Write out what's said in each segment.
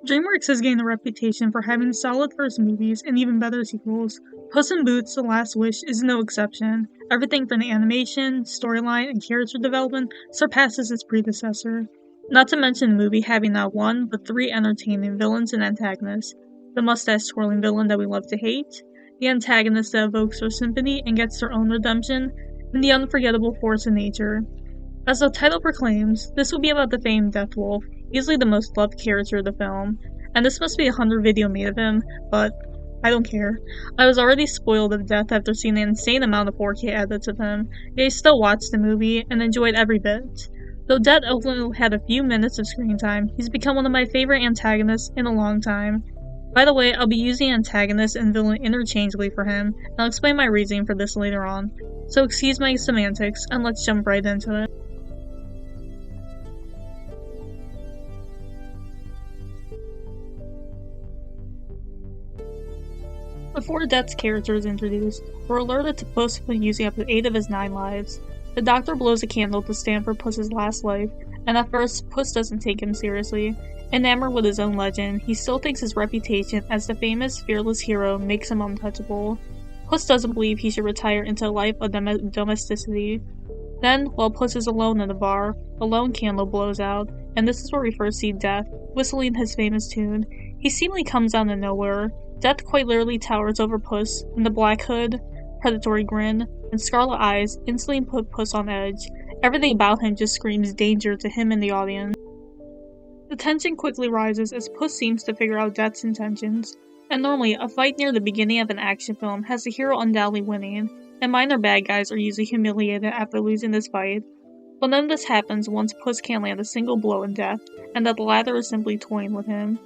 DreamWorks has gained a reputation for having solid first movies and even better sequels. Puss in Boots: The Last Wish is no exception. Everything from the animation, storyline, and character development surpasses its predecessor. Not to mention the movie having not one, but three entertaining villains and antagonists. The mustache-twirling villain that we love to hate, the antagonist that evokes our sympathy and gets their own redemption, and the unforgettable force of nature. As the title proclaims, this will be about the famed Death Wolf, easily the most loved character of the film, and this must be 100 video made of him, but I don't care. I was already spoiled to death after seeing the insane amount of 4K edits of him, yet I still watched the movie and enjoyed every bit. Though Death only had a few minutes of screen time, he's become one of my favorite antagonists in a long time. By the way, I'll be using antagonist and villain interchangeably for him, and I'll explain my reasoning for this later on. So excuse my semantics, and let's jump right into it. Before Death's character is introduced, we're alerted to Puss using up to 8 of his 9 lives. The doctor blows a candle to stand for Puss's last life, and at first, Puss doesn't take him seriously. Enamored with his own legend, he still thinks his reputation as the famous, fearless hero makes him untouchable. Puss doesn't believe he should retire into a life of domesticity. Then, while Puss is alone in the bar, a lone candle blows out, and this is where we first see Death, whistling his famous tune. He seemingly comes out of nowhere. Death quite literally towers over Puss, and the black hood, predatory grin, and scarlet eyes instantly put Puss on edge. Everything about him just screams danger to him and the audience. The tension quickly rises as Puss seems to figure out Death's intentions, and normally a fight near the beginning of an action film has the hero undoubtedly winning, and minor bad guys are usually humiliated after losing this fight. But none of this happens once Puss can't land a single blow in Death, and that the latter is simply toying with him.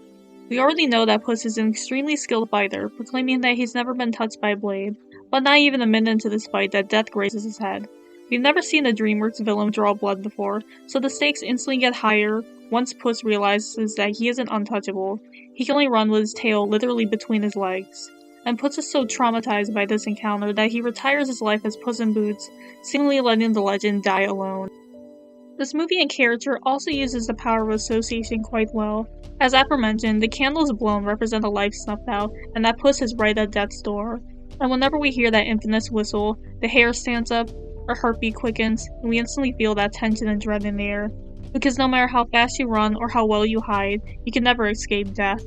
We already know that Puss is an extremely skilled fighter, proclaiming that he's never been touched by a blade, but not even a minute into this fight that Death grazes his head. We've never seen a DreamWorks villain draw blood before, so the stakes instantly get higher once Puss realizes that he isn't untouchable. He can only run with his tail literally between his legs. And Puss is so traumatized by this encounter that he retires his life as Puss in Boots, seemingly letting the legend die alone. This movie and character also uses the power of association quite well. As aforementioned, the candles blown represent a life snuffed out, and that Puss is right at death's door. And whenever we hear that infamous whistle, the hair stands up, our heartbeat quickens, and we instantly feel that tension and dread in the air. Because no matter how fast you run or how well you hide, you can never escape death.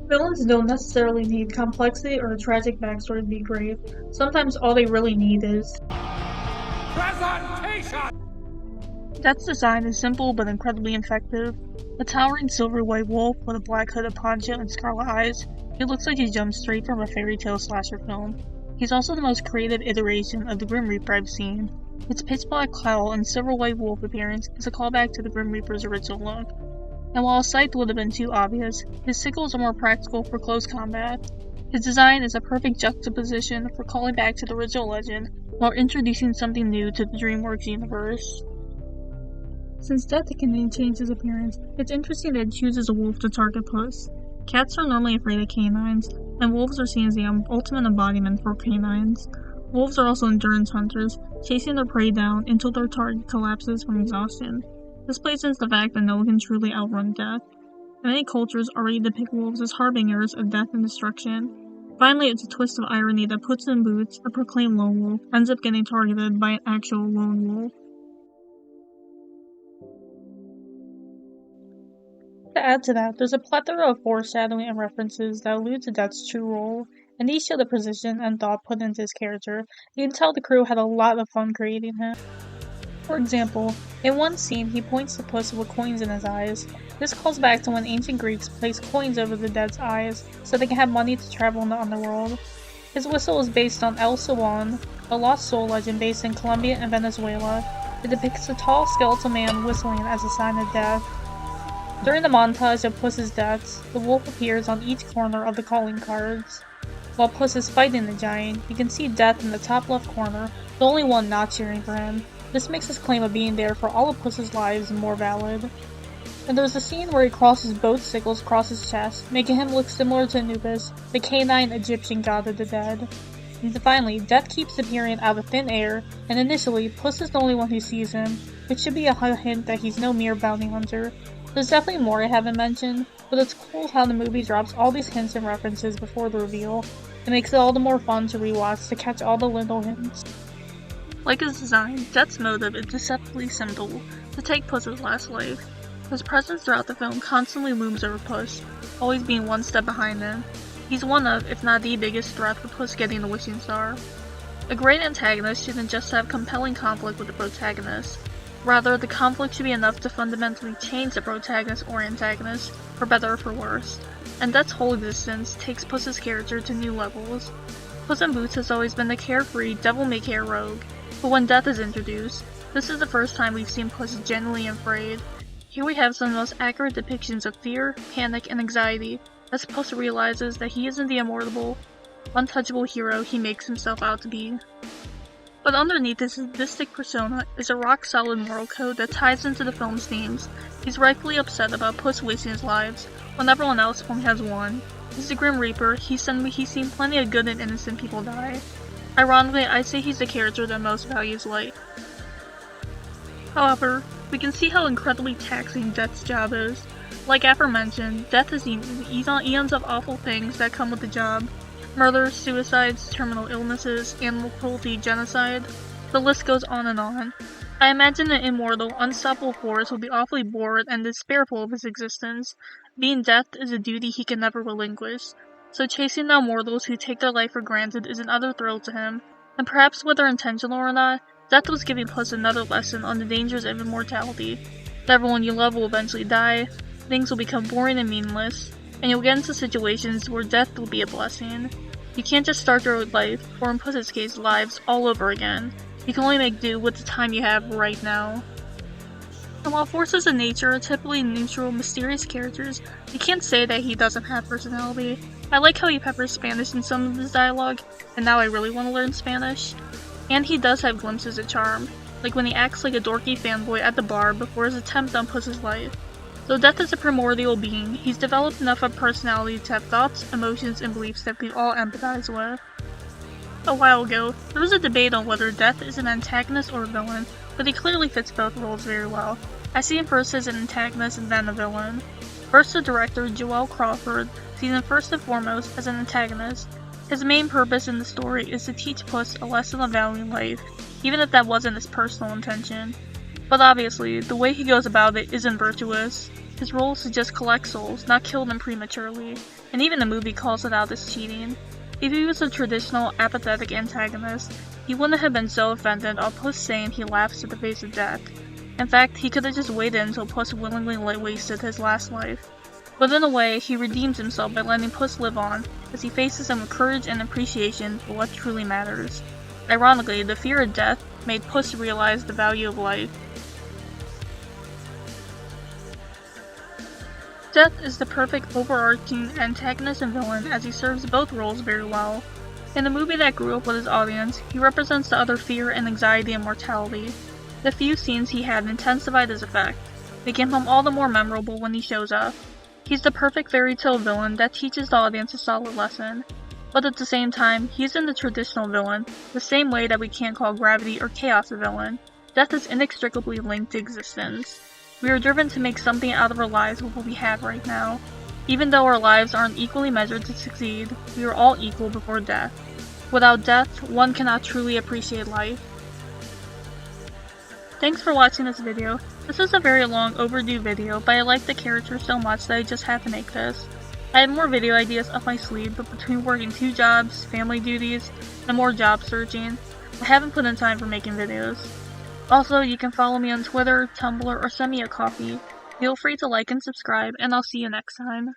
Villains don't necessarily need complexity or a tragic backstory to be great. Sometimes all they really need is presentation! Death's design is simple but incredibly effective. A towering silver white wolf with a black hooded poncho and scarlet eyes, he looks like he jumped straight from a fairy tale slasher film. He's also the most creative iteration of the Grim Reaper I've seen. Its pitch black cowl and silver white wolf appearance is a callback to the Grim Reaper's original look. And while a scythe would have been too obvious, his sickles are more practical for close combat. His design is a perfect juxtaposition for calling back to the original legend, while introducing something new to the DreamWorks universe. Since Death can change his appearance, it's interesting that it chooses a wolf to target Puss. Cats are normally afraid of canines, and wolves are seen as the ultimate embodiment for canines. Wolves are also endurance hunters, chasing their prey down until their target collapses from exhaustion. This plays into the fact that no one can truly outrun death. Many cultures already depict wolves as harbingers of death and destruction. Finally, it's a twist of irony that Puss in Boots, a proclaimed lone wolf, ends up getting targeted by an actual lone wolf. To add to that, there's a plethora of foreshadowing and references that allude to Death's true role, and these show the precision and thought put into his character. You can tell the crew had a lot of fun creating him. For example, in one scene, he points to Puss with coins in his eyes. This calls back to when ancient Greeks placed coins over the dead's eyes so they can have money to travel in the underworld. His whistle is based on El Swan, a lost soul legend based in Colombia and Venezuela. It depicts a tall skeletal man whistling as a sign of death. During the montage of Puss's deaths, the wolf appears on each corner of the calling cards. While Puss is fighting the giant, you can see Death in the top left corner, the only one not cheering for him. This makes his claim of being there for all of Puss's lives more valid. And there's a scene where he crosses both sickles across his chest, making him look similar to Anubis, the canine Egyptian god of the dead. And finally, Death keeps appearing out of thin air, and initially, Puss is the only one who sees him, which should be a hint that he's no mere bounty hunter. There's definitely more I haven't mentioned, but it's cool how the movie drops all these hints and references before the reveal. It makes it all the more fun to rewatch to catch all the little hints. Like his design, Death's motive is deceptively simple, to take Puss's last life. His presence throughout the film constantly looms over Puss, always being one step behind him. He's one of, if not the biggest threat for Puss getting the wishing star. A great antagonist shouldn't just have compelling conflict with the protagonist. Rather, the conflict should be enough to fundamentally change the protagonist or antagonist, for better or for worse. And Death's whole existence takes Puss's character to new levels. Puss in Boots has always been the carefree, devil-may-care rogue, but when Death is introduced, this is the first time we've seen Puss genuinely afraid. Here we have some of the most accurate depictions of fear, panic, and anxiety, as Puss realizes that he isn't the immortal, untouchable hero he makes himself out to be. But underneath this sadistic persona is a rock-solid moral code that ties into the film's themes. He's rightfully upset about Puss wasting his lives, when everyone else only has one. He's the Grim Reaper, he's seen plenty of good and innocent people die. Ironically, I'd say he's the character that most values life. However, we can see how incredibly taxing Death's job is. Like aforementioned, Death has eons of awful things that come with the job. Murders, suicides, terminal illnesses, animal cruelty, genocide. The list goes on and on. I imagine an immortal, unstoppable force will be awfully bored and despairful of his existence. Being Death is a duty he can never relinquish, so chasing down mortals who take their life for granted is an utter thrill to him. And perhaps whether intentional or not, Death was giving Puss another lesson on the dangers of immortality. That everyone you love will eventually die, things will become boring and meaningless, and you'll get into situations where death will be a blessing. You can't just start your life, or in Puss's case, lives, all over again. You can only make do with the time you have right now. And while forces of nature are typically neutral, mysterious characters, you can't say that he doesn't have personality. I like how he peppers Spanish in some of his dialogue, and now I really want to learn Spanish. And he does have glimpses of charm, like when he acts like a dorky fanboy at the bar before his attempt on Puss's life. Though Death is a primordial being, he's developed enough of personality to have thoughts, emotions, and beliefs that we all empathize with. A while ago, there was a debate on whether Death is an antagonist or a villain, but he clearly fits both roles very well. I see him first as an antagonist and then a villain. First, the director, Joel Crawford, sees him first and foremost as an antagonist. His main purpose in the story is to teach Puss a lesson of valuing life, even if that wasn't his personal intention. But obviously, the way he goes about it isn't virtuous. His role is to just collect souls, not kill them prematurely, and even the movie calls it out as cheating. If he was a traditional, apathetic antagonist, he wouldn't have been so offended on Puss saying he laughs at the face of death. In fact, he could have just waited until Puss willingly wasted his last life. But in a way, he redeems himself by letting Puss live on, as he faces him with courage and appreciation for what truly matters. Ironically, the fear of death made Puss realize the value of life. Death is the perfect overarching antagonist and villain as he serves both roles very well. In a movie that grew up with his audience, he represents the utter fear and anxiety of mortality. The few scenes he had intensified his effect, making him all the more memorable when he shows up. He's the perfect fairy tale villain that teaches the audience a solid lesson. But at the same time, he isn't the traditional villain, the same way that we can't call Gravity or Chaos a villain. Death is inextricably linked to existence. We are driven to make something out of our lives with what we have right now. Even though our lives aren't equally measured to succeed, we are all equal before death. Without death, one cannot truly appreciate life. Thanks for watching this video. This is a very long overdue video, but I like the character so much that I just had to make this. I have more video ideas up my sleeve, but between working 2 jobs, family duties, and more job searching, I haven't put in time for making videos. Also, you can follow me on Twitter, Tumblr, or send me a coffee. Feel free to like and subscribe, and I'll see you next time.